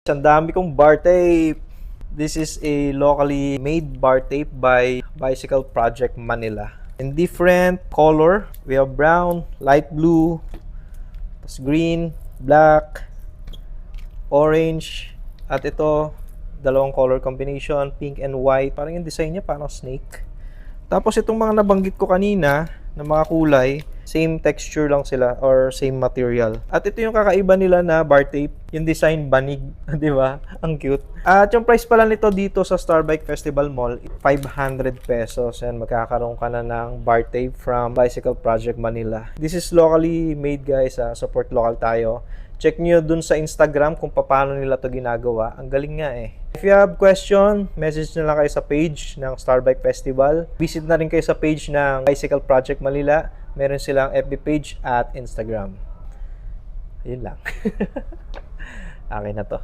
Ang dami kong bar tape. This is a locally made bar tape by Bicycle Project Manila. In different color, we have brown, light blue, green, black, orange, at ito, dalawang color combination, pink and white. Parang yung design niya parang snake. Tapos itong mga nabanggit ko kanina na mga kulay, same texture lang sila or same material. At ito yung kakaiba nila na bar tape, yung design banig, 'di ba? Ang cute. At yung price pala nito dito sa Starbike Festival Mall, 500 pesos. And magkakaroon ka na ng bar tape from Bicycle Project Manila. This is locally made, guys. Support local tayo. Check nyo dun sa Instagram kung paano nila to ginagawa. Ang galing nga eh. If you have question, message na lang kayo sa page ng Starbike Festival. Visit na rin kayo sa page ng Bicycle Project Manila. Meron silang FB page at Instagram. Yun lang. Akin na to.